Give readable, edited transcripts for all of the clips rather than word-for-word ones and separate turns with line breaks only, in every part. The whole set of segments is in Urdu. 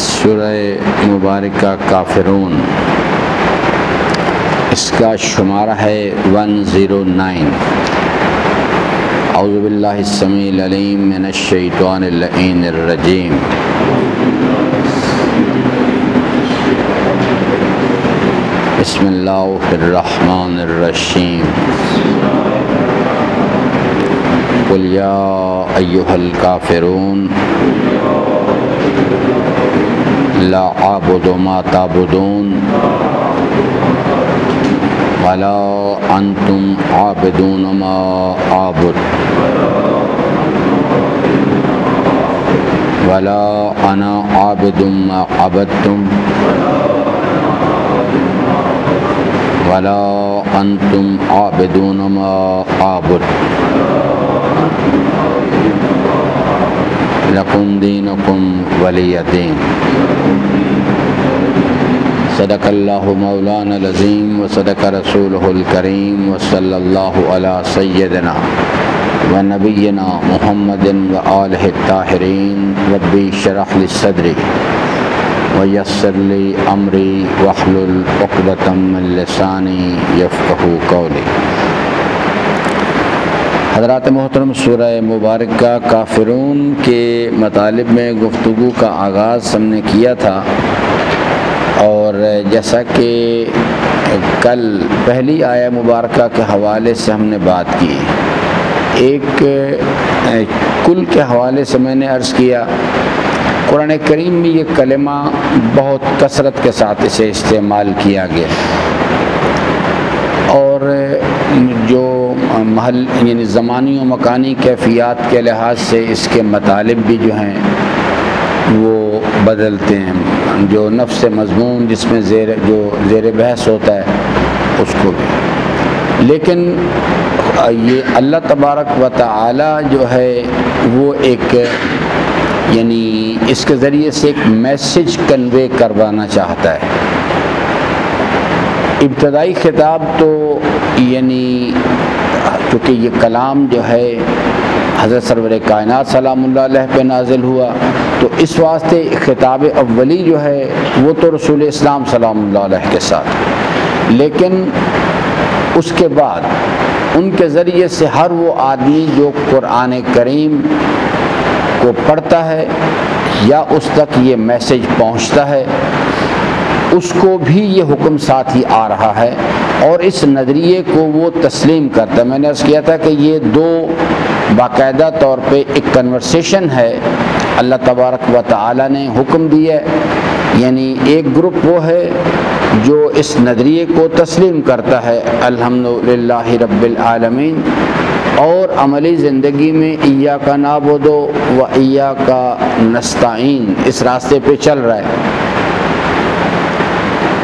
سورہ مبارکہ کافرون، اس کا شمارہ ہے 109۔ اعوذ باللہ السمیع العلیم من الشیطان اللعین الرجیم۔ بسم اللہ الرحمن الرحیم۔ قل یا ایہا الکافرون لا اعبد ما تعبدون ولا انتم عابدون ما اعبد ولا انا عابد ما عبدتم ولا انتم عابدون ما اعبد لکم دینکم ولی دین۔ صدق اللہ مولانا العظیم وصدق رسولہ الکریم وصلی اللہ علی سیدنا ونبینا محمد وآلہ الطاہرین۔ ربی اشرح لی صدری ویسر لی امری واحلل عقدۃ من لسانی یفقہوا قولی۔ حضرات محترم، سورہ مبارکہ کافرون کے مطالب میں گفتگو کا آغاز ہم نے کیا تھا، اور جیسا کہ کل پہلی آیہ مبارکہ کے حوالے سے ہم نے بات کی، ایک کل کے حوالے سے میں نے عرض کیا قرآن کریم میں یہ کلمہ بہت کثرت کے ساتھ اسے استعمال کیا گیا، اور جو محل یعنی زمانی و مکانی کیفیات کے لحاظ سے اس کے مطالب بھی جو ہیں وہ بدلتے ہیں، جو نفس مضمون جس میں زیر بحث ہوتا ہے اس کو بھی، لیکن یہ اللہ تبارک و تعالی جو ہے وہ ایک یعنی اس کے ذریعے سے ایک میسج کنوے کروانا چاہتا ہے۔ ابتدائی خطاب تو یعنی چونکہ یہ کلام جو ہے حضرت سرور کائنات سلام اللہ علیہ پہ نازل ہوا، تو اس واسطے خطاب اولی جو ہے وہ تو رسول اسلام سلام اللہ علیہ کے ساتھ، لیکن اس کے بعد ان کے ذریعے سے ہر وہ آدمی جو قرآن کریم کو پڑھتا ہے یا اس تک یہ میسج پہنچتا ہے، اس کو بھی یہ حکم ساتھ ہی آ رہا ہے، اور اس نظریے کو وہ تسلیم کرتا ہے۔ میں نے عرض کیا تھا کہ یہ دو باقاعدہ طور پہ ایک کنورسیشن ہے، اللہ تبارک و تعالی نے حکم دیا ہے، یعنی ایک گروپ وہ ہے جو اس نظریے کو تسلیم کرتا ہے الحمدللہ رب العالمین، اور عملی زندگی میں ایاک نعبد و ایاک نستعین اس راستے پہ چل رہا ہے۔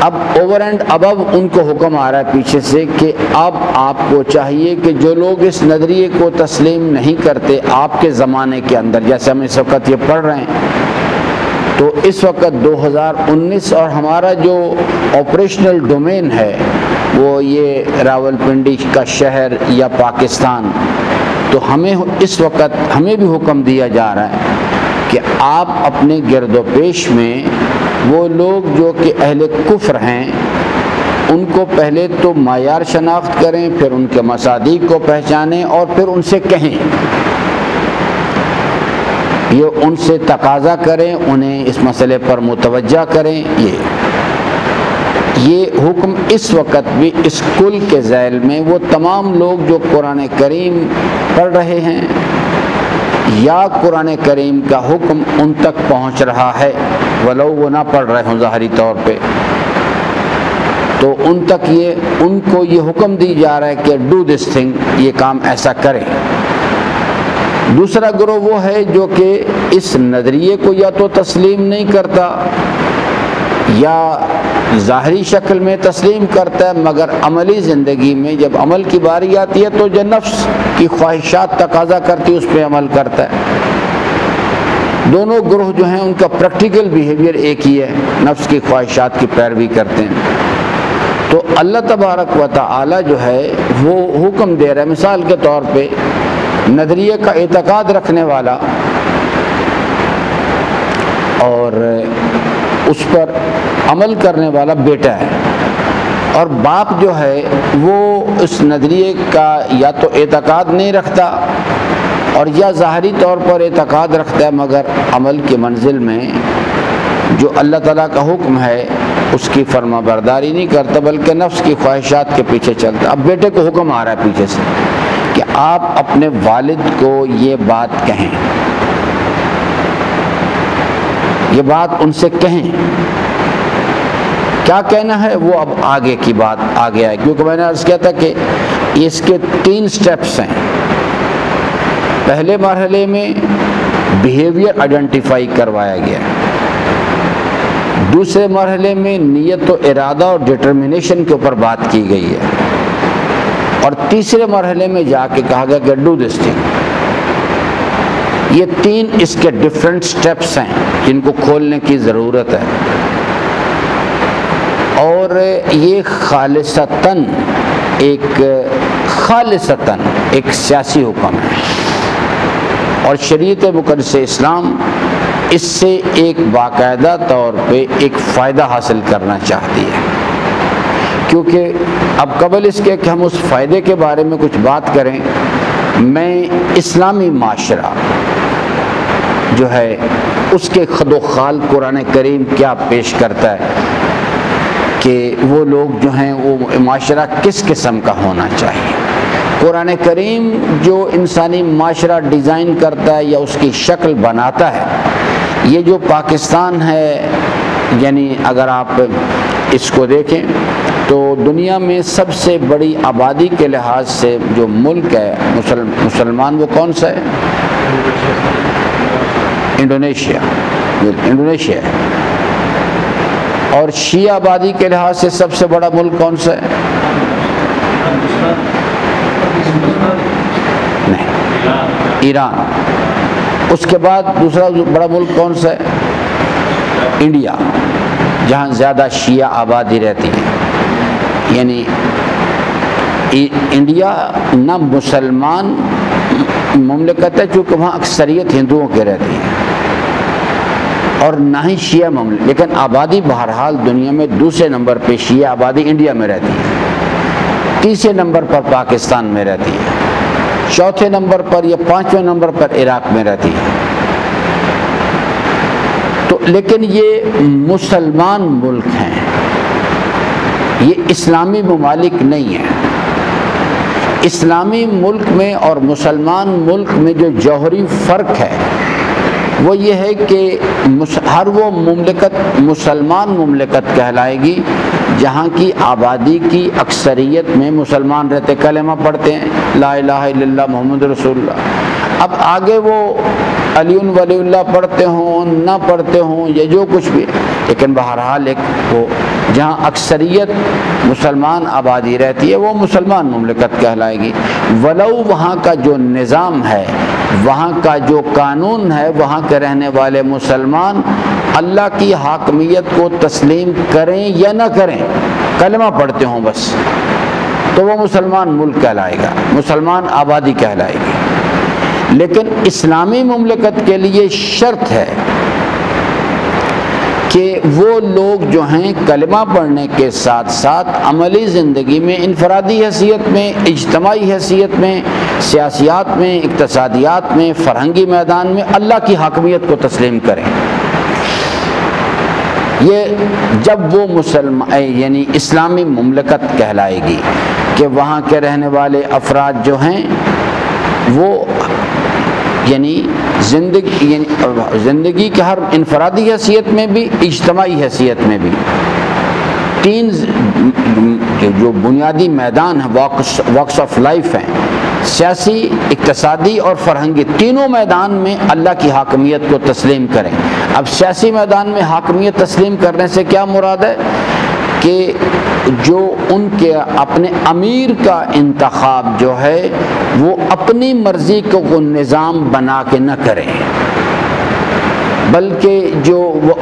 اب اوور اینڈ ابو ان کو حکم آ رہا ہے پیچھے سے کہ اب آپ کو چاہیے کہ جو لوگ اس نظریے کو تسلیم نہیں کرتے آپ کے زمانے کے اندر، جیسے ہم اس وقت یہ پڑھ رہے ہیں، تو اس وقت 2019 اور ہمارا جو آپریشنل ڈومین ہے وہ یہ راولپنڈی کا شہر یا پاکستان، تو ہمیں اس وقت ہمیں بھی حکم دیا جا رہا ہے کہ آپ اپنے گرد و پیش میں وہ لوگ جو کہ اہل کفر ہیں ان کو پہلے تو معیار شناخت کریں، پھر ان کے مصادیق کو پہچانیں، اور پھر ان سے کہیں، یہ ان سے تقاضا کریں، انہیں اس مسئلے پر متوجہ کریں۔ یہ حکم اس وقت بھی اس کل کے ذیل میں وہ تمام لوگ جو قرآن کریم پڑھ رہے ہیں یا قرآن کریم کا حکم ان تک پہنچ رہا ہے، ولو وہ نہ پڑھ رہے ہوں ظاہری طور پہ، تو ان تک ان کو یہ حکم دی جا رہا ہے کہ ڈو دس تھنگ، یہ کام ایسا کریں۔ دوسرا گروہ وہ ہے جو کہ اس نظریے کو یا تو تسلیم نہیں کرتا یا ظاہری شکل میں تسلیم کرتا ہے، مگر عملی زندگی میں جب عمل کی باری آتی ہے تو جو نفس کی خواہشات تقاضا کرتی ہے اس پہ عمل کرتا ہے۔ دونوں گروہ جو ہیں ان کا پریکٹیکل بیہیویئر ایک ہی ہے، نفس کی خواہشات کی پیروی کرتے ہیں۔ تو اللہ تبارک و تعالی جو ہے وہ حکم دے رہا ہے، مثال کے طور پہ نظریے کا اعتقاد رکھنے والا اور اس پر عمل کرنے والا بیٹا ہے، اور باپ جو ہے وہ اس نظریے کا یا تو اعتقاد نہیں رکھتا اور یا ظاہری طور پر اعتقاد رکھتا ہے مگر عمل کی منزل میں جو اللہ تعالیٰ کا حکم ہے اس کی فرما برداری نہیں کرتا، بلکہ نفس کی خواہشات کے پیچھے چلتا۔ اب بیٹے کو حکم آ رہا ہے پیچھے سے کہ آپ اپنے والد کو یہ بات کہیں، یہ بات ان سے کہیں۔ کیا کہنا ہے وہ اب آگے کی بات آگے آئے، کیونکہ میں نے عرض کیا تھا کہ اس کے 3 سٹیپس ہیں۔ پہلے مرحلے میں بیہیویئر آئیڈینٹیفائی کروایا گیا، دوسرے مرحلے میں نیت و ارادہ اور ڈٹرمنیشن کے اوپر بات کی گئی ہے، اور تیسرے مرحلے میں جا کے کہا گیا کہ ڈو دس تھنگ۔ یہ 3 اس کے ڈفرینٹ سٹیپس ہیں جن کو کھولنے کی ضرورت ہے، اور یہ خالصتاً ایک سیاسی حکم ہے، اور شریعت مقدس اسلام اس سے ایک باقاعدہ طور پہ ایک فائدہ حاصل کرنا چاہتی ہے، کیونکہ اب قبل اس کے کہ ہم اس فائدے کے بارے میں کچھ بات کریں، میں اسلامی معاشرہ جو ہے اس کے خد و خال قرآن کریم کیا پیش کرتا ہے کہ وہ لوگ جو ہیں وہ معاشرہ کس قسم کا ہونا چاہیے۔ قرآن کریم جو انسانی معاشرہ ڈیزائن کرتا ہے یا اس کی شکل بناتا ہے، یہ جو پاکستان ہے، یعنی اگر آپ اس کو دیکھیں تو دنیا میں سب سے بڑی آبادی کے لحاظ سے جو ملک ہے مسلمان، وہ کون سا ہے؟ انڈونیشیا ہے۔ اور شیعہ آبادی کے لحاظ سے سب سے بڑا ملک کون سا ہے؟ نہیں، ایران۔ اس کے بعد دوسرا بڑا ملک کون سا ہے؟ انڈیا، جہاں زیادہ شیعہ آبادی رہتی ہے۔ یعنی انڈیا نہ مسلمان مملکت ہے چونکہ وہاں اکثریت ہندوؤں کے رہتی ہے، اور نہ ہی شیعہ مملکت، لیکن آبادی بہرحال دنیا میں دوسرے نمبر پہ شیعہ آبادی انڈیا میں رہتی ہے، تیسرے نمبر پر پاکستان میں رہتی ہے، چوتھے نمبر پر یا 5ویں نمبر پر عراق میں رہتی ہے۔ تو لیکن یہ مسلمان ملک ہیں، یہ اسلامی ممالک نہیں ہیں۔ اسلامی ملک میں اور مسلمان ملک میں جو جوہری فرق ہے وہ یہ ہے کہ ہر وہ مملکت مسلمان مملکت کہلائے گی جہاں کی آبادی کی اکثریت میں مسلمان رہتے، کلمہ پڑھتے ہیں، لا الہ الا اللہ محمد رسول اللہ۔ اب آگے وہ علی ولی اللہ پڑھتے ہوں نہ پڑھتے ہوں یا جو کچھ بھی، لیکن بہرحال ایک وہ جہاں اکثریت مسلمان آبادی رہتی ہے وہ مسلمان مملکت کہلائے گی، ولو وہاں کا جو نظام ہے، وہاں کا جو قانون ہے، وہاں کے رہنے والے مسلمان اللہ کی حاکمیت کو تسلیم کریں یا نہ کریں، کلمہ پڑھتے ہوں بس، تو وہ مسلمان ملک کہلائے گا، مسلمان آبادی کہلائے گی۔ لیکن اسلامی مملکت کے لیے شرط ہے کہ وہ لوگ جو ہیں کلمہ پڑھنے کے ساتھ ساتھ عملی زندگی میں، انفرادی حیثیت میں، اجتماعی حیثیت میں، سیاسیات میں، اقتصادیات میں، فرہنگی میدان میں اللہ کی حاکمیت کو تسلیم کریں۔ یہ جب وہ یعنی اسلامی مملکت کہلائے گی کہ وہاں کے رہنے والے افراد جو ہیں وہ یعنی زندگی کے ہر انفرادی حیثیت میں بھی، اجتماعی حیثیت میں بھی، 3 جو بنیادی میدان ہیں، واکس آف لائف ہیں، سیاسی، اقتصادی اور فرہنگی، تینوں میدان میں اللہ کی حاکمیت کو تسلیم کریں۔ اب سیاسی میدان میں حاکمیت تسلیم کرنے سے کیا مراد ہے کہ جو ان کے اپنے امیر کا انتخاب جو ہے وہ اپنی مرضی کو نظام بنا کے نہ کریں، بلکہ جو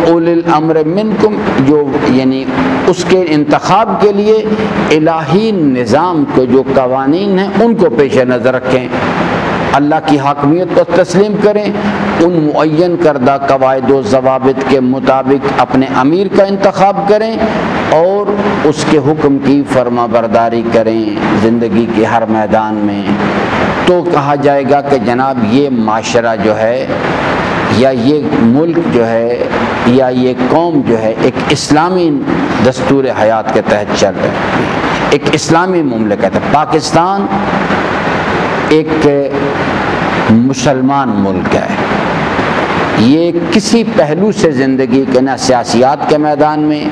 اولِ الامر منکم، جو یعنی اس کے انتخاب کے لیے الہی نظام کے جو قوانین ہیں ان کو پیش نظر رکھیں، اللہ کی حاکمیت کو تسلیم کریں، ان معین کردہ قواعد و ضوابط کے مطابق اپنے امیر کا انتخاب کریں اور اس کے حکم کی فرما برداری کریں زندگی کے ہر میدان میں، تو کہا جائے گا کہ جناب یہ معاشرہ جو ہے یا یہ ملک جو ہے یا یہ قوم جو ہے ایک اسلامی دستور حیات کے تحت چل رہے ہیں، ایک اسلامی مملکت ہے۔ پاکستان ایک مسلمان ملک ہے، یہ کسی پہلو سے زندگی کے، نہ سیاسیات کے میدان میں،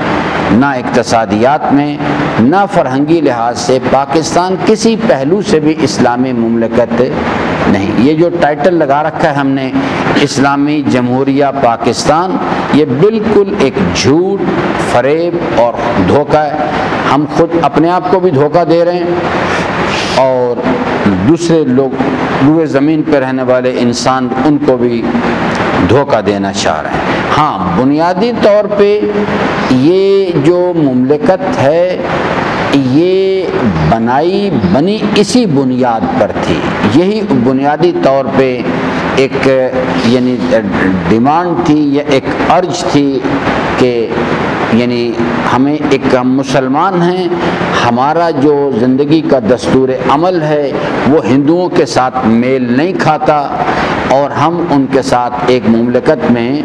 نہ اقتصادیات میں، نہ فرہنگی لحاظ سے پاکستان کسی پہلو سے بھی اسلامی مملکت نہیں۔ یہ جو ٹائٹل لگا رکھا ہے ہم نے اسلامی جمہوریہ پاکستان، یہ بالکل ایک جھوٹ، فریب اور دھوکہ ہے۔ ہم خود اپنے آپ کو بھی دھوکہ دے رہے ہیں اور دوسرے لوگ روئے زمین پہ رہنے والے انسان ان کو بھی دھوکہ دینا چاہ رہے ہیں۔ ہاں، بنیادی طور پہ یہ جو مملکت ہے یہ بنی اسی بنیاد پر تھی، یہی بنیادی طور پہ ایک یعنی ڈیمانڈ تھی یا ایک ارج تھی کہ یعنی ہمیں ایک ہم مسلمان ہیں، ہمارا جو زندگی کا دستور عمل ہے وہ ہندوؤں کے ساتھ میل نہیں کھاتا اور ہم ان کے ساتھ ایک مملکت میں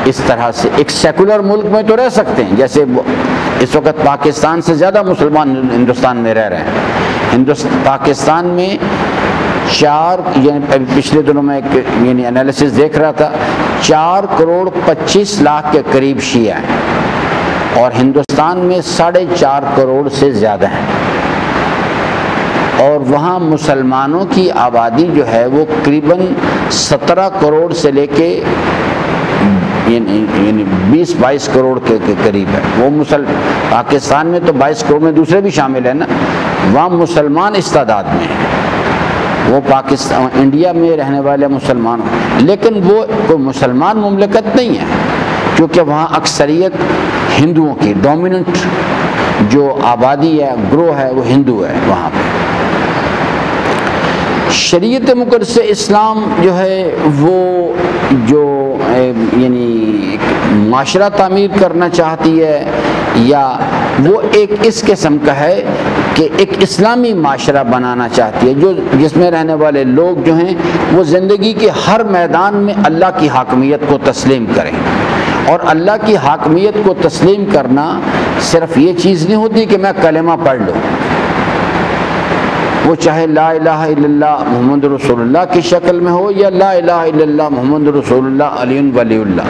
اس طرح سے ایک سیکولر ملک میں تو رہ سکتے ہیں، جیسے اس وقت پاکستان سے زیادہ مسلمان ہندوستان میں رہ رہے ہیں۔ پاکستان میں یعنی پچھلے دنوں میں ایک یعنی انالیسس دیکھ رہا تھا، 4.25 کروڑ کے قریب شیعہ ہیں اور ہندوستان میں 4.5 کروڑ سے زیادہ ہیں، اور وہاں مسلمانوں کی آبادی جو ہے وہ قریباً 17 کروڑ سے لے کے یعنی 20-22 کروڑ کے قریب ہے۔ وہ پاکستان میں تو 22 کروڑ میں دوسرے بھی شامل ہیں نا، وہاں مسلمان اس تعداد میں ہیں، وہ پاکستان انڈیا میں رہنے والے مسلمان، لیکن وہ کوئی مسلمان مملکت نہیں ہے کیونکہ وہاں اکثریت ہندوؤں کی ڈومیننٹ جو آبادی ہے، گروہ ہے، وہ ہندو ہے وہاں پہ۔ شریعت مقدس اسلام جو ہے وہ جو یعنی معاشرہ تعمیر کرنا چاہتی ہے یا وہ ایک اس قسم کا ہے کہ ایک اسلامی معاشرہ بنانا چاہتی ہے جس میں رہنے والے لوگ جو ہیں وہ زندگی کے ہر میدان میں اللہ کی حاکمیت کو تسلیم کریں۔ اور اللہ کی حاکمیت کو تسلیم کرنا صرف یہ چیز نہیں ہوتی کہ میں کلمہ پڑھ لوں، وہ چاہے لا الہ الا اللہ محمد رسول اللہ کی شکل میں ہو یا لا الہ الا اللہ محمد رسول اللہ علی ولی اللہ۔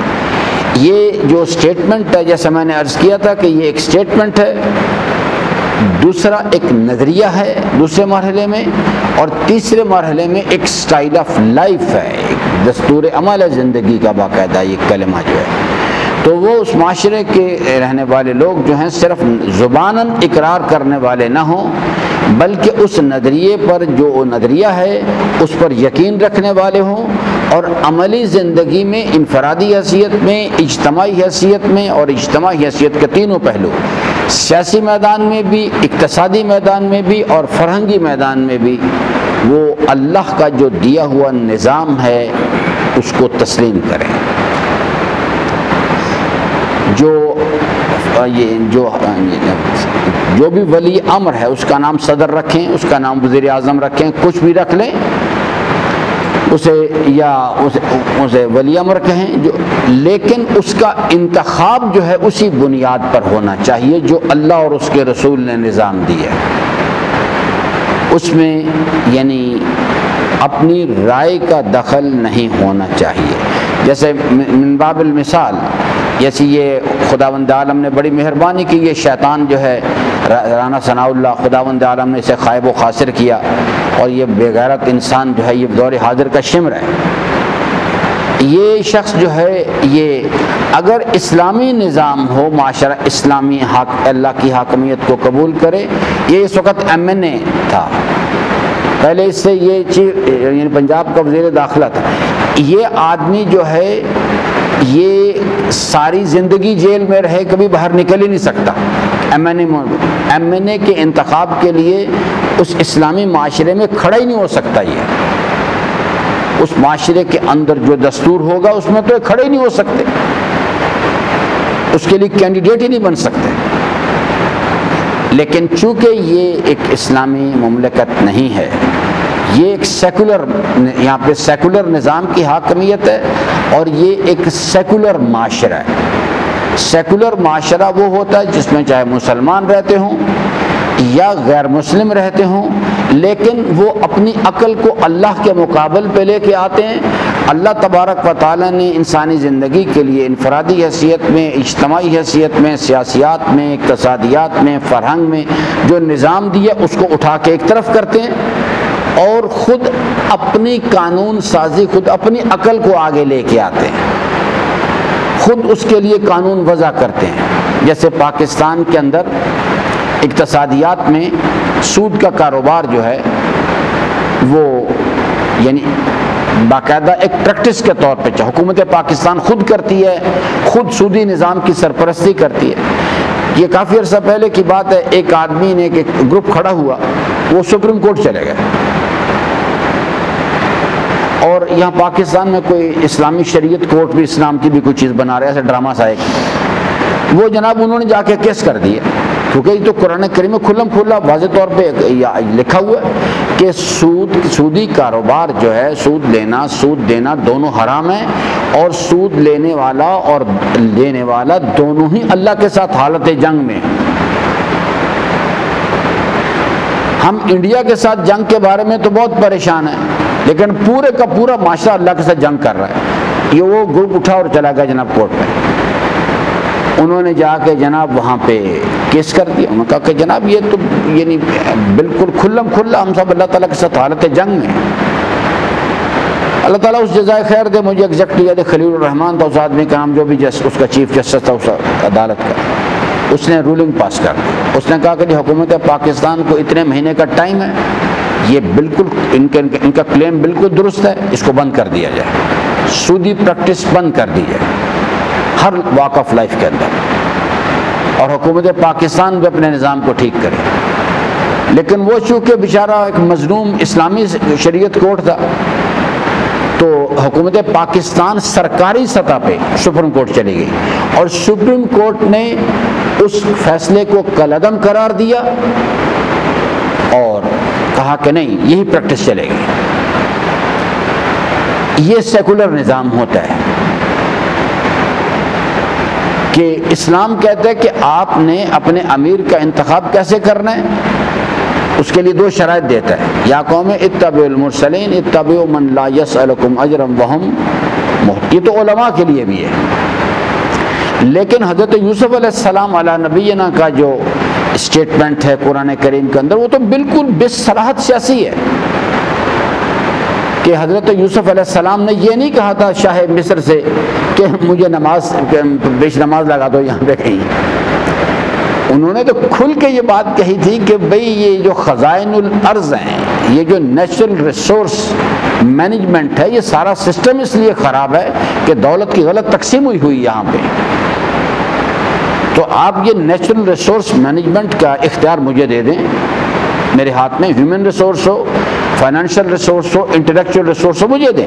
یہ جو سٹیٹمنٹ ہے، جیسا میں نے عرض کیا تھا کہ یہ ایک سٹیٹمنٹ ہے، دوسرا ایک نظریہ ہے دوسرے مرحلے میں، اور تیسرے مرحلے میں ایک سٹائل آف لائف ہے، ایک دستور عمل ہے زندگی کا باقاعدہ یہ کلمہ جو ہے۔ تو وہ اس معاشرے کے رہنے والے لوگ جو ہیں صرف زباناً اقرار کرنے والے نہ ہوں، بلکہ اس نظریے پر جو نظریہ ہے اس پر یقین رکھنے والے ہوں، اور عملی زندگی میں انفرادی حیثیت میں، اجتماعی حیثیت میں، اور اجتماعی حیثیت کے تینوں پہلو، سیاسی میدان میں بھی، اقتصادی میدان میں بھی اور فرہنگی میدان میں بھی، وہ اللہ کا جو دیا ہوا نظام ہے اس کو تسلیم کریں۔ جو بھی ولی امر ہے اس کا نام صدر رکھیں، اس کا نام وزیر اعظم رکھیں، کچھ بھی رکھ لیں، اسے ولی امر کہیں، لیکن اس کا انتخاب جو ہے اسی بنیاد پر ہونا چاہیے جو اللہ اور اس کے رسول نے نظام دیا ہے۔ اس میں یعنی اپنی رائے کا دخل نہیں ہونا چاہیے۔ جیسے من باب المثال، جیسے یہ خداوند عالم نے بڑی مہربانی کی، یہ شیطان جو ہے رانا ثناء اللہ، خداوند عالم نے اسے خائب و خاسر کیا، اور یہ بے غیرت انسان جو ہے یہ دور حاضر کا شمر ہے۔ یہ شخص جو ہے یہ اگر اسلامی نظام ہو، معاشرہ اسلامی اللہ کی حاکمیت کو قبول کرے، یہ اس وقت MNA تھا، پہلے اس سے یہ چیف یعنی پنجاب کا وزیر داخلہ تھا، یہ آدمی جو ہے یہ ساری زندگی جیل میں رہے، کبھی باہر نکل ہی نہیں سکتا۔ MNA کے انتخاب کے لیے اس اسلامی معاشرے میں کھڑا ہی نہیں ہو سکتا یہ، اس معاشرے کے اندر جو دستور ہوگا اس میں تو کھڑے ہی نہیں ہو سکتے، اس کے لیے کینڈیڈیٹ ہی نہیں بن سکتے۔ لیکن چونکہ یہ ایک اسلامی مملکت نہیں ہے، یہ ایک سیکولر، یہاں پہ سیکولر نظام کی حاکمیت ہے، اور یہ ایک سیکولر معاشرہ ہے۔ سیکولر معاشرہ وہ ہوتا ہے جس میں چاہے مسلمان رہتے ہوں یا غیر مسلم رہتے ہوں، لیکن وہ اپنی عقل کو اللہ کے مقابل پہ لے کے آتے ہیں۔ اللہ تبارک و تعالیٰ نے انسانی زندگی کے لیے انفرادی حیثیت میں، اجتماعی حیثیت میں، سیاسیات میں، اقتصادیات میں، فرہنگ میں جو نظام دیا اس کو اٹھا کے ایک طرف کرتے ہیں، اور خود اپنی قانون سازی، خود اپنی عقل کو آگے لے کے آتے ہیں، خود اس کے لیے قانون وضع کرتے ہیں۔ جیسے پاکستان کے اندر اقتصادیات میں سود کا کاروبار جو ہے وہ یعنی باقاعدہ ایک پریکٹس کے طور پہ حکومت پاکستان خود کرتی ہے، خود سودی نظام کی سرپرستی کرتی ہے۔ یہ کافی عرصہ پہلے کی بات ہے، ایک آدمی نے ایک گروپ کھڑا ہوا، وہ سپریم کورٹ چلے گئے، اور یہاں پاکستان میں کوئی اسلامی شریعت کورٹ بھی اسلام کی بھی کوئی چیز بنا رہے، ایسے ڈرامہ سا ایک، وہ جناب انہوں نے جا کے کیس کر دیا، کیونکہ یہ تو قرآن کریم میں کھلم کھلا واضح طور پہ لکھا ہوا ہے کہ سودی کاروبار جو ہے، سود لینا سود دینا دونوں حرام ہیں، اور سود لینے والا اور دینے والا دونوں ہی اللہ کے ساتھ حالت جنگ میں۔ ہم انڈیا کے ساتھ جنگ کے بارے میں تو بہت پریشان ہیں، لیکن پورے کا پورا معاشرہ اللہ کے ساتھ جنگ کر رہا ہے۔ یہ وہ گروپ اٹھا اور چلا گیا جناب کورٹ میں، انہوں نے جا کے جناب وہاں پہ کیس کر دیا۔ انہوں نے کہا کہ جناب یہ تو یعنی بالکل کھلم کھلا ہم سب اللہ تعالیٰ کے ساتھ حالت جنگ میں۔ اللہ تعالیٰ اس جزائے خیر دے، مجھے ایگزیکٹلی یاد ہے، خلیل الرحمان تھا اس آدمی کا نام، جو بھی اس کا چیف جسٹس تھا اس عدالت کا، اس نے رولنگ پاس کر دی۔ اس نے کہا کہ جی حکومت پاکستان کو اتنے مہینے کا ٹائم ہے، یہ بالکل ان کا کلیم بالکل درست ہے، اس کو بند کر دیا جائے، سودی پریکٹس بند کر دی جائے ہر واک آف لائف کے اندر، اور حکومت پاکستان بھی اپنے نظام کو ٹھیک کرے۔ لیکن وہ چونکہ بیچارہ ایک مظلوم اسلامی شریعت کورٹ تھا، تو حکومت پاکستان سرکاری سطح پہ سپریم کورٹ چلی گئی، اور سپریم کورٹ نے اس فیصلے کو کالعدم قرار دیا اور کہا کہ نہیں، یہی پریکٹس چلے گی۔ یہ سیکولر نظام ہوتا ہے کہ اسلام کہتا ہے کہ آپ نے اپنے امیر کا انتخاب کیسے کرنا ہے، اس کے لیے دو شرائط دیتا ہے، یا قوم اتبعوا المرسلین اتبعوا من لا یسألکم اجرا وہم مہتدون۔ یہ تو علماء کے لیے بھی ہے، لیکن حضرت یوسف علیہ السلام علی نبینا کا جو اسٹیٹمنٹ ہے قرآن کریم کے اندر، وہ تو بالکل بے صراحت سیاسی ہے کہ حضرت یوسف علیہ السلام نے یہ نہیں کہا تھا شاہ مصر سے کہ مجھے بیش نماز لگا دو یہاں پہ کہیں۔ انہوں نے تو کھل کے یہ بات کہی تھی کہ بھئی یہ جو خزائن الارض ہیں، یہ جو نیچرل ریسورس مینجمنٹ ہے، یہ سارا سسٹم اس لیے خراب ہے کہ دولت کی غلط تقسیم ہوئی یہاں پہ، تو آپ یہ نیچرل ریسورس مینجمنٹ کا اختیار مجھے دے دیں، میرے ہاتھ میں ہیومن ریسورس ہو، فائنینشیل ریسورس ہو، انٹلیکچوئل ریسورس ہو، مجھے دیں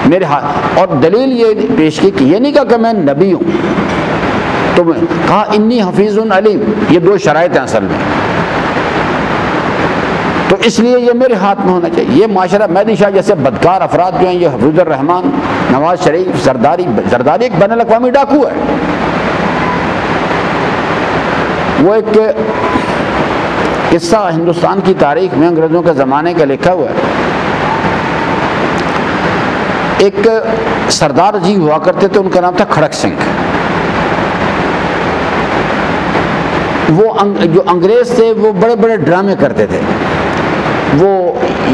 میرے ہاتھ۔ اور دلیل یہ پیش کی کہ یہ نہیں کہا کہ میں نبی ہوں، تو میں کہا انی حفیظ علیم، یہ دو شرائط ہیں اصل میں، تو اس لیے یہ میرے ہاتھ میں ہونا چاہیے۔ یہ معاشرہ مہدی شاہ جیسے بدکار افراد جو ہیں، یہ حفیظ الرحمان، نواز شریف، زرداری ایک بین الاقوامی ڈاکو ہے۔ وہ ایک قصہ ہندوستان کی تاریخ میں انگریزوں کے زمانے کا لکھا ہوا ہے۔ ایک سردار جی ہوا کرتے تھے، ان کا نام تھا کھڑک سنگھ۔ وہ جو انگریز تھے وہ بڑے بڑے ڈرامے کرتے تھے، وہ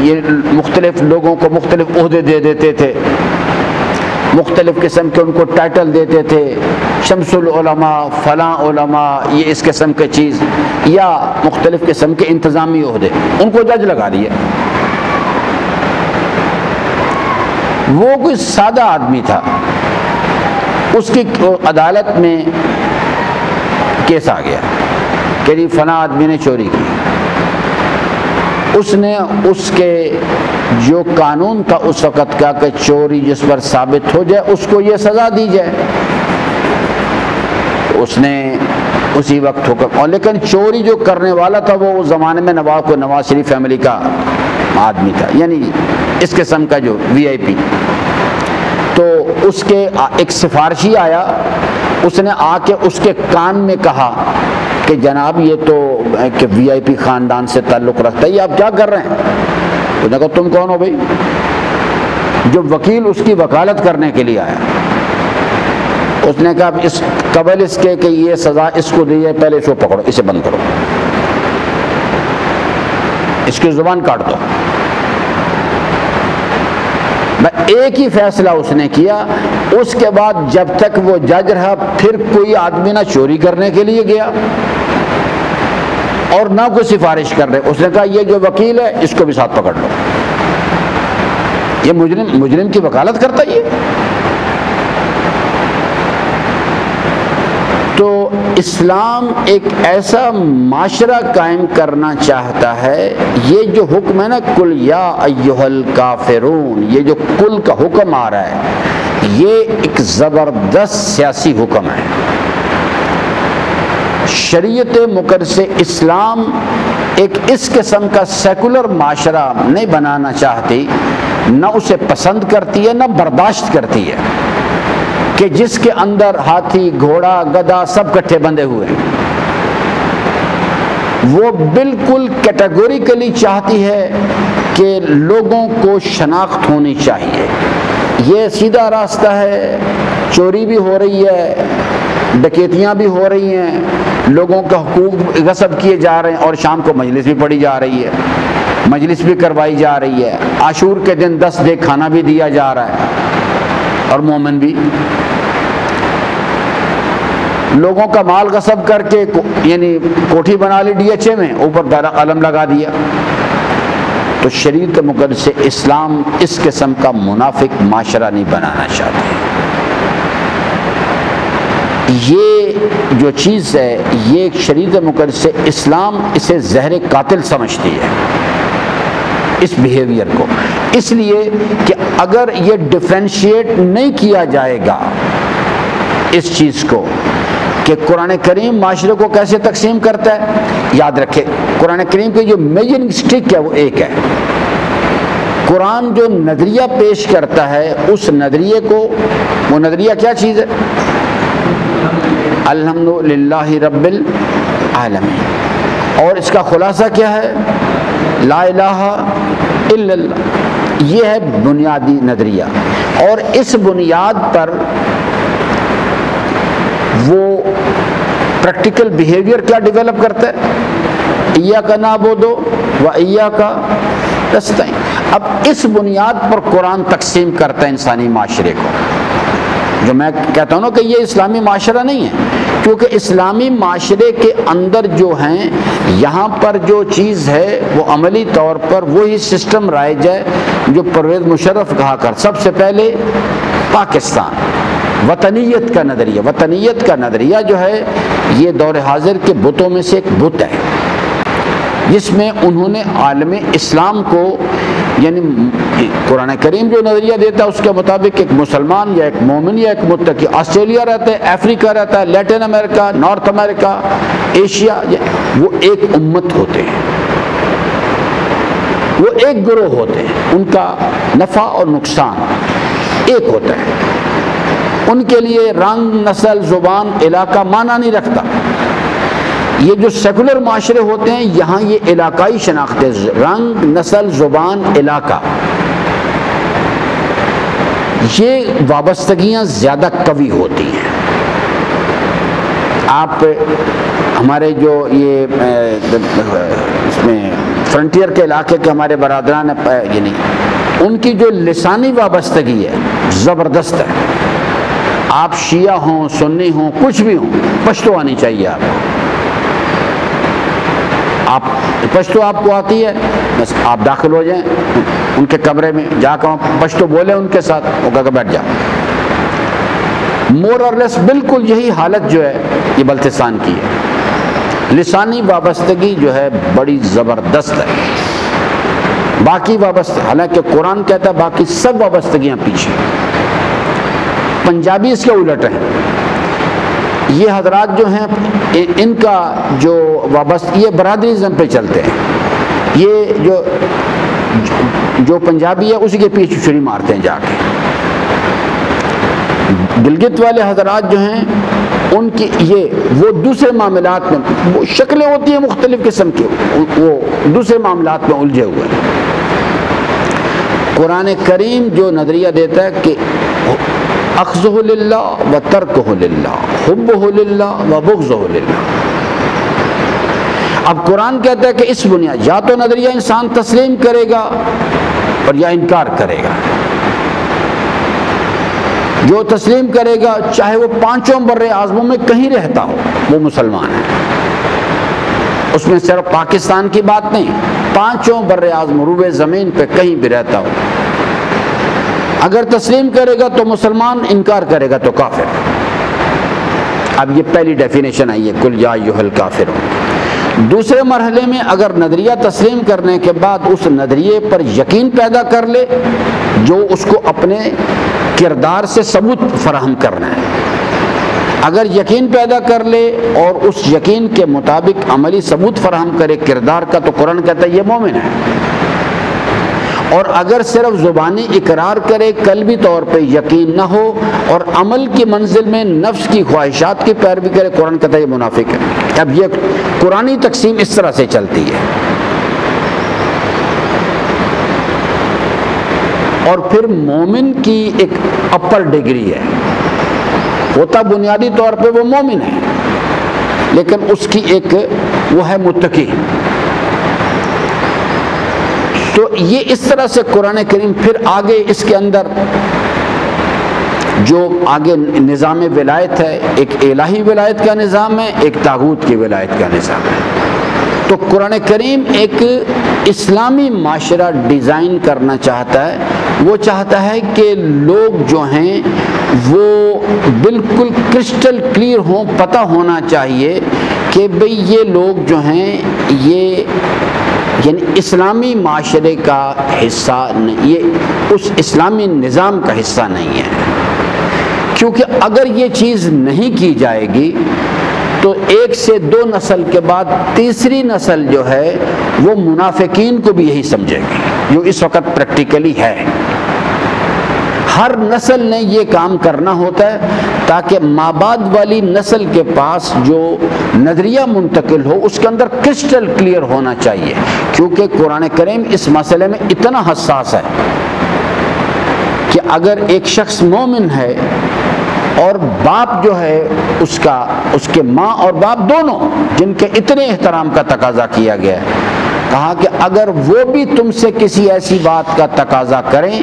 یہ مختلف لوگوں کو مختلف عہدے دے دیتے تھے، مختلف قسم کے ان کو ٹائٹل دیتے تھے، شمس العلماء، فلاں علماء، یہ اس قسم کے چیز، یا مختلف قسم کے انتظامی عہدے، ان کو جج لگا دیا۔ وہ کوئی سادہ آدمی تھا، اس کی عدالت میں کیس آ گیا کہ جی فلاں آدمی نے چوری کی، اس نے اس کے جو قانون تھا اس وقت کا کہ چوری جس پر ثابت ہو جائے اس کو یہ سزا دی جائے، اس نے اسی وقت حکم، اور لیکن چوری جو کرنے والا تھا وہ اس زمانے میں نواز شریف فیملی کا آدمی تھا، یعنی اس قسم کا جو وی آئی پی. تو اس کے ایک سفارشی آیا، اس نے آ کے اس کے کان میں کہا کہ جناب یہ تو کہ وی آئی پی خاندان سے تعلق رکھتا ہے، یہ آپ کیا کر رہے ہیں؟ اس نے کہا تم کون ہو بھائی؟ جو وکیل اس کی وکالت کرنے کے لیے آیا، اس نے کہا اس قبل اس کے کہ یہ سزا اس کو دی ہے، پہلے اس کو پکڑو، اسے بند کرو، اس کی زبان کاٹ دو. ایک ہی فیصلہ اس نے کیا، اس کے بعد جب تک وہ جج رہا پھر کوئی آدمی نہ چوری کرنے کے لیے گیا اور نہ کوئی سفارش کر رہے. اس نے کہا یہ جو وکیل ہے اس کو بھی ساتھ پکڑ لو، یہ مجرم کی وکالت کرتا ہے. تو اسلام ایک ایسا معاشرہ قائم کرنا چاہتا ہے. یہ جو حکم ہے نا کل یا ایھا الکافرون، یہ جو کل کا حکم آ رہا ہے یہ ایک زبردست سیاسی حکم ہے. شریعت مقدس اسلام ایک اس قسم کا سیکولر معاشرہ نہیں بنانا چاہتی، نہ اسے پسند کرتی ہے نہ برداشت کرتی ہے کہ جس کے اندر ہاتھی گھوڑا گدھا سب کٹھے بندھے ہوئے ہیں. وہ بالکل کیٹیگوریکلی چاہتی ہے کہ لوگوں کو شناخت ہونی چاہیے. یہ سیدھا راستہ ہے، چوری بھی ہو رہی ہے، ڈکیتیاں بھی ہو رہی ہیں، لوگوں کا حقوق غصب کیے جا رہے ہیں، اور شام کو مجلس بھی پڑھی جا رہی ہے، مجلس بھی کروائی جا رہی ہے، عاشور کے دن 10 دیگ کھانا بھی دیا جا رہا ہے، اور مومن بھی. لوگوں کا مال غصب کر کے یعنی کوٹھی بنا لی ڈی ایچ اے میں، اوپر قلم لگا دیا. تو شریعت مقدس اسلام اس قسم کا منافق معاشرہ نہیں بنانا چاہتے. یہ جو چیز ہے یہ شریعت مقدس اسلام اسے زہر قاتل سمجھتی ہے اس بیہیویئر کو. اس لیے کہ اگر یہ ڈیفرینشیٹ نہیں کیا جائے گا اس چیز کو کہ قرآن کریم معاشرے کو کیسے تقسیم کرتا ہے، یاد رکھے قرآن کریم کی جو میجر اسٹک ہے وہ ایک ہے. قرآن جو نظریہ پیش کرتا ہے اس نظریے کو، وہ نظریہ کیا چیز ہے؟ الحمدللہ رب العالمین. اور اس کا خلاصہ کیا ہے؟ لا الہ الا اللہ. یہ ہے بنیادی نظریہ. اور اس بنیاد پر وہ پریکٹیکل بیہیویئر کیا ڈیولپ کرتا ہے؟ ایاک نعبد و ایاک نستعین. اب اس بنیاد پر قرآن تقسیم کرتا ہے انسانی معاشرے کو. جو میں کہتا ہوں نا کہ یہ اسلامی معاشرہ نہیں ہے، کیونکہ اسلامی معاشرے کے اندر جو ہیں یہاں پر جو چیز ہے وہ عملی طور پر وہی سسٹم رائج ہے جو پرویز مشرف کہا کر. سب سے پہلے پاکستان وطنیت کا نظریہ. وطنیت کا نظریہ جو ہے یہ دور حاضر کے بتوں میں سے ایک بت ہے جس میں انہوں نے عالم اسلام کو، یعنی قرآن کریم جو نظریہ دیتا ہے اس کے مطابق ایک مسلمان یا ایک مومن یا ایک متقی آسٹریلیا رہتا ہے، افریقہ رہتا ہے، لیٹن امریکہ، نارتھ امریکہ، ایشیا، وہ ایک امت ہوتے ہیں، وہ ایک گروہ ہوتے ہیں، ان کا نفع اور نقصان ایک ہوتا ہے. ان کے لیے رنگ، نسل، زبان، علاقہ معنی نہیں رکھتا. یہ جو سیکولر معاشرے ہوتے ہیں یہاں یہ علاقائی شناخت ہے، رنگ، نسل، زبان، علاقہ، یہ وابستگیاں زیادہ قوی ہوتی ہیں. آپ ہمارے جو یہ اس میں فرنٹیئر کے علاقے کے ہمارے برادران یعنی ان کی جو لسانی وابستگی ہے زبردست ہے. آپ شیعہ ہوں، سنی ہوں، کچھ بھی ہوں، پشتو آنی چاہیے آپ پشتو آپ کو آتی ہے، بس آپ داخل ہو جائیں ان کے کمرے میں، جا کر پشتو بولیں ان کے ساتھ، وہ کہہ کے بیٹھ جا. مور اور لیس بالکل یہی حالت جو ہے یہ بلتستان کی ہے. لسانی وابستگی جو ہے بڑی زبردست ہے. باقی وابستہ، حالانکہ قرآن کہتا ہے باقی سب وابستگیاں پیچھے. پنجابی اس کے الٹ ہیں. یہ حضرات جو ہیں ان کا جو یہ برادریزم پہ چلتے ہیں. یہ جو پنجابی ہے اسی کے پیچھے چھری مارتے ہیں جا کے. گلگت والے حضرات جو ہیں ان کی وہ دوسرے معاملات میں وہ شکلیں ہوتی ہیں مختلف قسم کی، وہ دوسرے معاملات میں الجھے ہوئے ہیں. قرآن کریم جو نظریہ دیتا ہے کہ اخذہ للہ و ترکہ للہ، حبہ للہ و بغضہ للہ. اب قرآن کہتا ہے کہ اس بنیاد یا تو نظریہ انسان تسلیم کرے گا اور یا انکار کرے گا. جو تسلیم کرے گا چاہے وہ پانچوں بر اعظموں میں کہیں رہتا ہو وہ مسلمان ہے. اس میں صرف پاکستان کی بات نہیں، پانچوں بر اعظم روئے زمین پہ کہیں بھی رہتا ہو. اگر تسلیم کرے گا تو مسلمان، انکار کرے گا تو کافر. اب یہ پہلی ڈیفینیشن آئی ہے کل یا ایھا الکافرون. دوسرے مرحلے میں اگر نظریہ تسلیم کرنے کے بعد اس نظریے پر یقین پیدا کر لے جو اس کو اپنے کردار سے ثبوت فراہم کرنا ہے، اگر یقین پیدا کر لے اور اس یقین کے مطابق عملی ثبوت فراہم کرے کردار کا، تو قرآن کہتا ہے یہ مومن ہے. اور اگر صرف زبانی اقرار کرے، قلبی طور پہ یقین نہ ہو اور عمل کی منزل میں نفس کی خواہشات کی پیروی کرے، قرآن کہتا ہے یہ منافق ہے. اب یہ قرآنی تقسیم اس طرح سے چلتی ہے. اور پھر مومن کی ایک اپر ڈگری ہے، ہوتا بنیادی طور پہ وہ مومن ہے لیکن اس کی ایک وہ ہے متقی. تو یہ اس طرح سے قرآن کریم پھر آگے اس کے اندر جو آگے نظام ولایت ہے، ایک الہی ولایت کا نظام ہے، ایک طاغوت کی ولایت کا نظام ہے. تو قرآن کریم ایک اسلامی معاشرہ ڈیزائن کرنا چاہتا ہے. وہ چاہتا ہے کہ لوگ جو ہیں وہ بالکل کرسٹل کلیئر ہوں، پتہ ہونا چاہیے کہ بھئی یہ لوگ جو ہیں یہ یعنی اسلامی معاشرے کا حصہ نہیں، یہ اس اسلامی نظام کا حصہ نہیں ہے. کیونکہ اگر یہ چیز نہیں کی جائے گی تو ایک سے دو نسل کے بعد تیسری نسل جو ہے وہ منافقین کو بھی یہی سمجھے گی، جو اس وقت پریکٹیکلی ہے. ہر نسل نے یہ کام کرنا ہوتا ہے تاکہ مابعد والی نسل کے پاس جو نظریہ منتقل ہو اس کے اندر کرسٹل کلیئر ہونا چاہیے. کیونکہ قرآن کریم اس مسئلے میں اتنا حساس ہے کہ اگر ایک شخص مومن ہے اور باپ جو ہے اس کے ماں اور باپ دونوں جن کے اتنے احترام کا تقاضا کیا گیا ہے، کہا کہ اگر وہ بھی تم سے کسی ایسی بات کا تقاضا کریں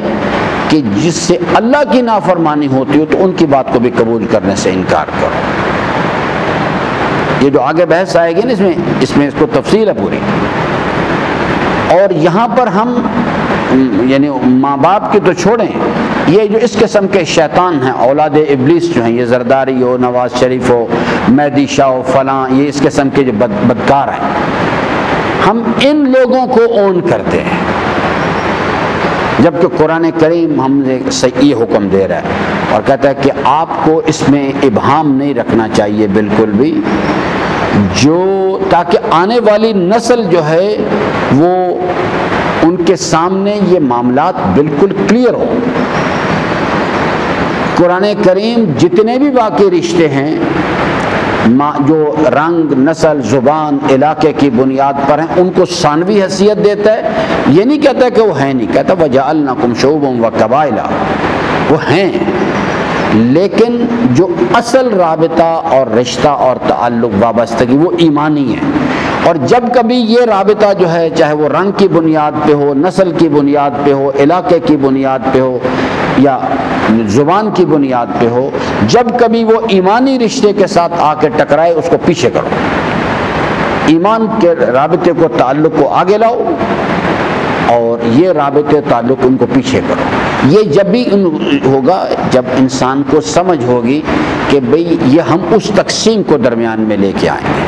کہ جس سے اللہ کی نافرمانی ہوتی ہو تو ان کی بات کو بھی قبول کرنے سے انکار کرو. یہ جو آگے بحث آئے گی نا اس میں اس کو تفصیل ہے پوری. اور یہاں پر ہم یعنی ماں باپ کی تو چھوڑیں، یہ جو اس قسم کے شیطان ہیں، اولاد ابلیس جو ہیں، یہ زرداری ہو، نواز شریف ہو، مہدی شاہ ہو، فلاں، یہ اس قسم کے جو بدکار ہیں، ہم ان لوگوں کو اون کرتے ہیں. جبکہ قرآن کریم ہم نے یہ حکم دے رہا ہے اور کہتا ہے کہ آپ کو اس میں ابہام نہیں رکھنا چاہیے بالکل بھی، تاکہ آنے والی نسل جو ہے وہ ان کے سامنے یہ معاملات بالکل کلیئر ہو. قرآن کریم جتنے بھی باقی رشتے ہیں جو رنگ، نسل، زبان، علاقے کی بنیاد پر ہیں ان کو ثانوی حیثیت دیتا ہے. یہ نہیں کہتا کہ وہ ہے نہیں، کہتا وَجَعَلْنَاكُمْ شُعُوبًا وَقَبَائِلَ، وہ ہیں، لیکن جو اصل رابطہ اور رشتہ اور تعلق وابستگی وہ ایمانی ہے. اور جب کبھی یہ رابطہ جو ہے چاہے وہ رنگ کی بنیاد پہ ہو، نسل کی بنیاد پہ ہو، علاقے کی بنیاد پہ ہو یا زبان کی بنیاد پہ ہو، جب کبھی وہ ایمانی رشتے کے ساتھ آ کے ٹکرائے اس کو پیچھے کرو، ایمان کے رابطے کو، تعلق کو آگے لاؤ اور یہ رابطے تعلق ان کو پیچھے کرو. یہ جب بھی ہوگا جب انسان کو سمجھ ہوگی کہ بھئی یہ ہم اس تقسیم کو درمیان میں لے کے آئیں گے.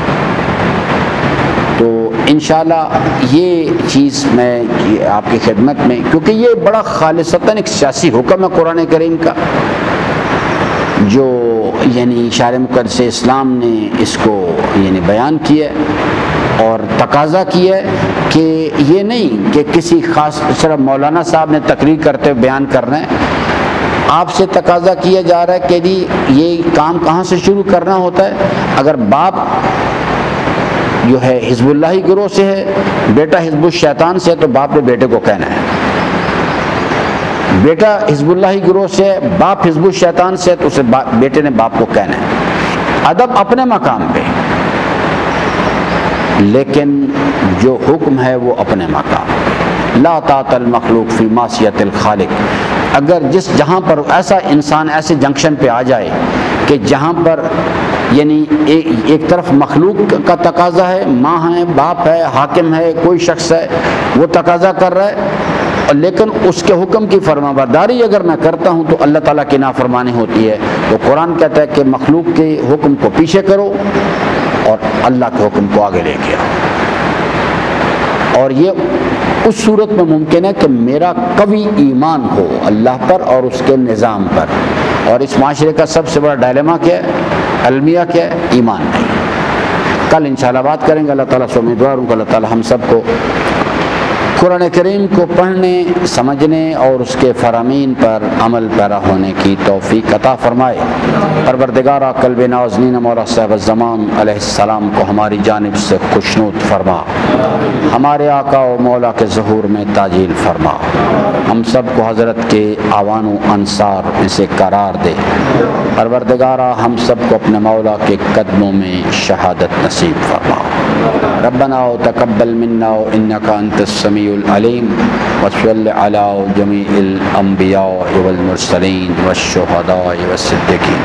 تو انشاءاللہ یہ چیز میں آپ کی خدمت میں، کیونکہ یہ بڑا خالصتاً ایک سیاسی حکم ہے قرآن کریم کا، جو یعنی شارع مقدس اسلام نے اس کو یعنی بیان کیا ہے اور تقاضا کیا ہے کہ یہ نہیں کہ کسی خاص صرف مولانا صاحب نے تقریر کرتے ہوئے بیان کرنا ہے، آپ سے تقاضا کیا جا رہا ہے کہ جی یہ کام کہاں سے شروع کرنا ہوتا ہے۔ اگر باپ جو ہے حزب اللہ گروہ سے ہے، بیٹا حزب الشیطان سے ہے، تو باپ نے بیٹے کو کہنا ہے، بیٹا حزب اللہ گروہ سے ہے، باپ حزب الشیطان سے ہے، تو اسے بیٹے نے باپ کو کہنا ہے، ادب اپنے مقام پہ، لیکن جو حکم ہے وہ اپنے مقام پہ۔ لا طاعۃ المخلوق فی معصیۃ الخالق۔ اگر جہاں پر ایسا انسان ایسے جنکشن پہ آ جائے کہ جہاں پر یعنی ایک طرف مخلوق کا تقاضا ہے، ماں ہے، باپ ہے، حاکم ہے، کوئی شخص ہے، وہ تقاضا کر رہا ہے، لیکن اس کے حکم کی فرما برداری اگر میں کرتا ہوں تو اللہ تعالیٰ کی نافرمانی ہوتی ہے، تو قرآن کہتا ہے کہ مخلوق کے حکم کو پیچھے کرو اور اللہ کے حکم کو آگے لے کے آؤ۔ اور یہ اس صورت میں ممکن ہے کہ میرا قوی ایمان ہو اللہ پر اور اس کے نظام پر، اور اس معاشرے کا سب سے بڑا ڈائلیما کیا ہے، المیہ کیا ہے، ایمان نہیں۔ کل انشاءاللہ بات کریں گے۔ اللہ تعالیٰ سے امیدوار ہوں کہ اللہ تعالیٰ ہم سب کو قرآن کریم کو پڑھنے، سمجھنے اور اس کے فرامین پر عمل پیرا ہونے کی توفیق عطا فرمائے۔ پروردگارہ قلب نازنین مولا صاحب الزمان علیہ السلام کو ہماری جانب سے خوشنود فرما، ہمارے آقا و مولا کے ظہور میں تاجیل فرما، ہم سب کو حضرت کے اعوان و انصار میں سے قرار دے۔ پروردگارہ ہم سب کو اپنے مولا کے قدموں میں شہادت نصیب فرما۔ ربنا تقبل منا انک انت السمیع العلیم، وصل علی جمیع الانبیاء والمرسلین والشہداء والصدیقین۔